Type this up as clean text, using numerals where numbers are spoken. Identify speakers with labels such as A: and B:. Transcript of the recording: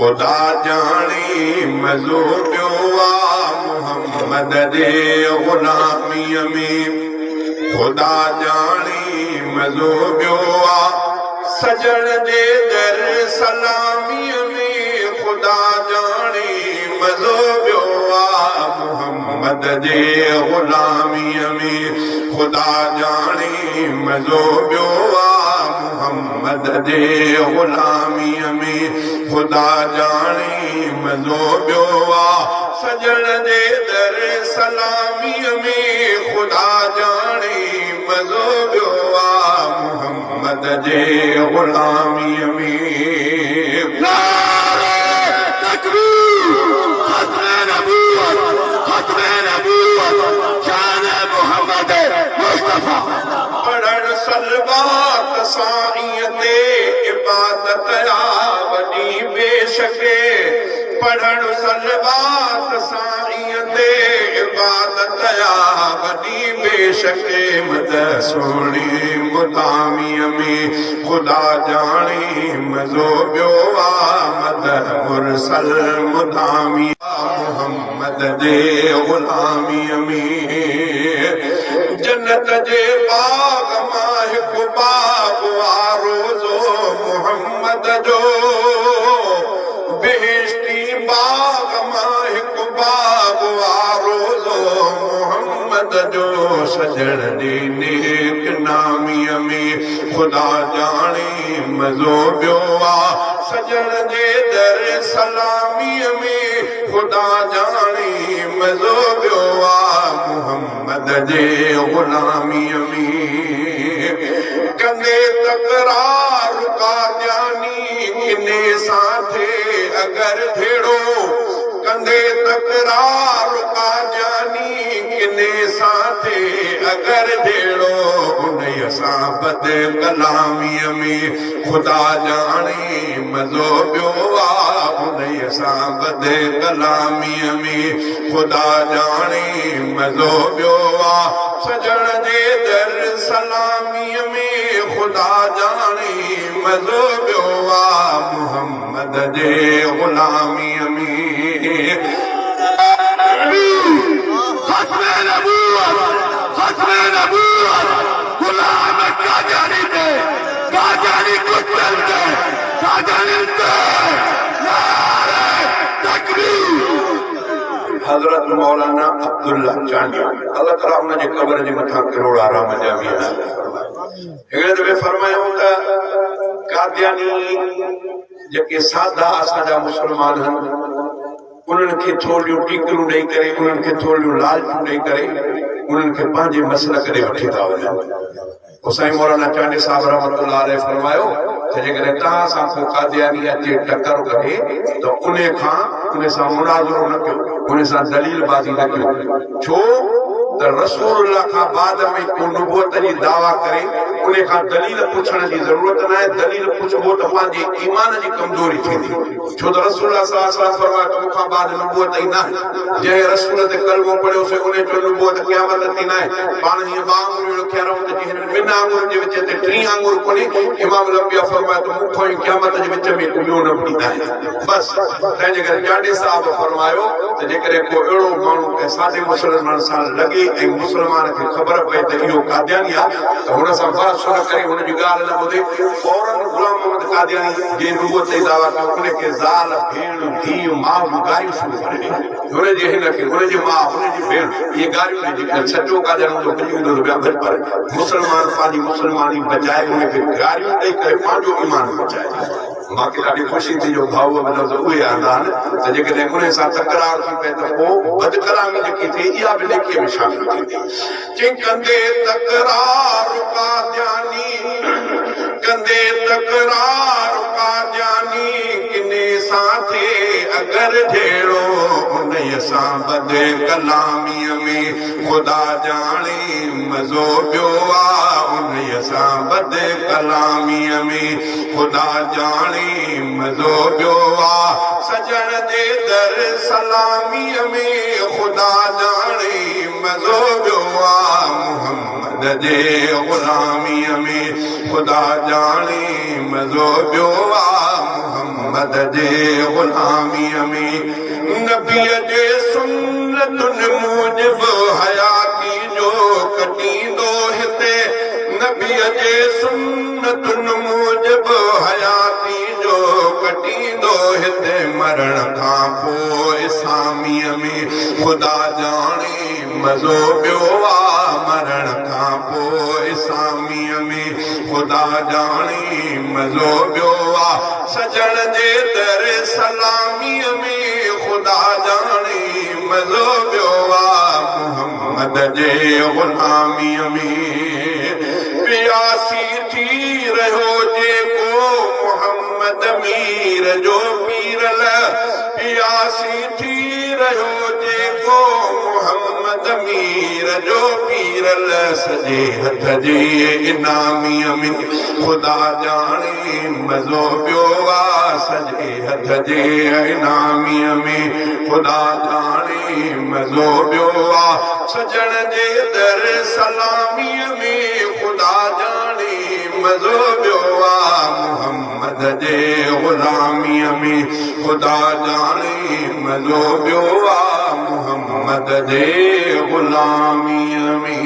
A: खुदा जानी मज़ो पियो मोहम्मद जे ग़ुलामीअ में खुदा जानी मज़ो पियो सजण जे दर सलामीअ में खुदा जानी मज़ो पियो मोहम्मद जे ग़ुलामीअ में खुदा जानी मज़ो पियो मोहम्मद जे ग़ुलामीअ में खुदा जानी मज़ो पियो सजण जे दर सलामीअ में खुदा जानी मज़ो पियो मोहम्मद जे ग़ुलामीअ में
B: नारे तकबीर खत्मे नबूवत शान मोहम्मद मुस्तफा
A: पढ़ण सलवात साईं ते इबादत वॾी बेशके पढ़ण सलवात साईं ते इबादत वॾी बेशके मद सोणी मुदामीअ में खुदा जानी मज़ो पियो मद मुरसल मुदामी मोहम्मद जे ग़ुलामीअ में जन्नत जे बाग मां हिकु बाग रोज़ो मोहम्मद जो बेहिश्ती बाग मां हिकु बाग रोज़ो मोहम्मद जो सजण जे नेक नामीअ में खुदा जानी मज़ो पियो सजण जे दर सलामीअ में खुदा जानी मज़ो पियो मोहम्मद जे ग़ुलामीअ में कंदे तकरार कादियानी किने साथे अगर भेड़ो कंदे तकरार कादियानी किने साथे अगर भेड़ो उन्हें सां बद कलामीअ में खुदा जानी मज़ो पियो उन्हें सां बद कलामीअ में खुदा जानी मज़ो पियो सजण जे दर सलामीअ में खुदा जानी मज़ो पियो मोहम्मद जे ग़ुलामीअ में
B: खत्मे नबूवत गुलाम कादियानी पे कादियानी कुचल के कादियानी पे नारे तकबीर
A: हज़रत मौलाना अब्दुल्ला चांडी अल्लाह ताला उन जे क़ब्र जे मथां करोड़ आराम ॾिया हिकिड़े दफ़े फरमायो त कादियानी जेके सादा असांजा मुस्लमान आहिनि उन्हनि खे थोरियूं टीकरूं ॾेई करे उन्हनि खे थोरियूं लालचूं ॾेई करे उन्हनि खे पंहिंजे मसलक ॾे वठी था वञनि साईं मौलाना चांडी साहिब रहमतुल्लाह अलैह फरमायो त जेकॾहिं तव्हां सां को कादियानी अचे टकर करे त उन सां मुनाज़रो न कयो उन सां दलीलबाज़ी न कयो छो त रसूलुल्लाह खां बाद में को नबूवत जी दावा करे उन खां दलील पुछण जी ज़रूरत न आहे दलील पुछबो त पंहिंजे ईमान जी कमज़ोरी थींदी छो त रसूलुल्लाह सल्लल्लाहु अलैहि वसल्लम फरमायो त मूंखां बाद नबूवत ई न आहे जंहिं रसूल ते कलमो पढ़ियोसीं उन जो नबूवत क़यामत ते न आहे पाण हीअं ॿ लिखिया रहूं त जिन ॿिनि आङुरनि जे विच ते टीं आङुर कोन्हे इमाम लंबिया फरमायो त मूंखां ई क़यामत जे विच में ॿियो न ॿुधी आहे बसि तंहिंजे करे चांडी साहिब फरमायो त जेकॾहिं को अहिड़ो माण्हू कंहिं सादे मुस्लमान सां लॻे ऐं मुस्लमान खे ख़बर पए त इहो कादियानी आहे त हुन सां बहस न करे हुनजी ॻाल्हि न ॿुधे फौरन गुलाम मोहम्मद कादियानी जे नबूवत जी दावा कयो उनखे ज़ाल भेण धीउ माउ जूं ॻाल्हियूं शुरू करे ॾिनी हुनजे हिनखे हुनजी माउ हुनजी भेण इहे ॻाल्हियूं जेके सचो कादियानी हूंदो कुझु हूंदो ॿिया भई पर मुस्लमान पंहिंजी मुस्लमानी बचाए उनखे ॻाल्हियूं ॾेई करे पंहिंजो ईमान बचाए मूंखे ॾाढी ख़ुशी थी जो भाऊ मतिलबु त उहे आंदा आहिनि त जेकॾहिं उन सां तकरार थी पए त पोइ बदकलामी जेकी थिए इहा बि लेखीअ में शामिल थींदी चई कंदे तकरार कादियानी किने सां थिए अगर जहिड़ो उन सां बद कलामीअ में खुदा जाने मज़ो पियो उन सां बद कलामीअ में खुदा जाने मज़ो पियो सजण जे दर सलामीअ में खुदा जाने मज़ो पियो मोहम्मद जे ग़ुलामीअ में खुदा जाने मज़ो पियो मोहम्मद मुहम्मद जे गुलामीअ में नबीअ जे सुन्नतुनि मूजिब हयाती जो कटींदो हिते नबीअ जे सुन्नतुनि मूजिब हयाती जो कटींदो हिते मरण खां पोइ इस्लामीअ में ख़ुदा ॼाणे मज़ो ॿियो आहे मरण खां पोइ इस्लामीअ में ख़ुदा ॼाणे मज़ो ॿियो आहे सजण जे दर सलामीअ में ख़ुदा ॼाणे मज़ो ॿियो आहे मुहम्मद जे गुलामीअ में प्यासी थी रहियो जेको मुहम्मद मीर जो पीरल प्यासी थी रहियो जेको मुहम्मद मीर जो पीरल सॼे हथ जे इनामीअ में ख़ुदा ॼाणे मज़ो पियो आहे सॼे हथ जे इनामीअ में ख़ुदा ॼाणे मज़ो पियो आहे सजण जे दर सलामीअ में ख़ुदा ॼाणे मज़ो पियो आहे मुहम्मद जे गुलामीअ में ख़ुदा ॼाणे मज़ो पियो आहे मुहम्मद जे गुलामीअ में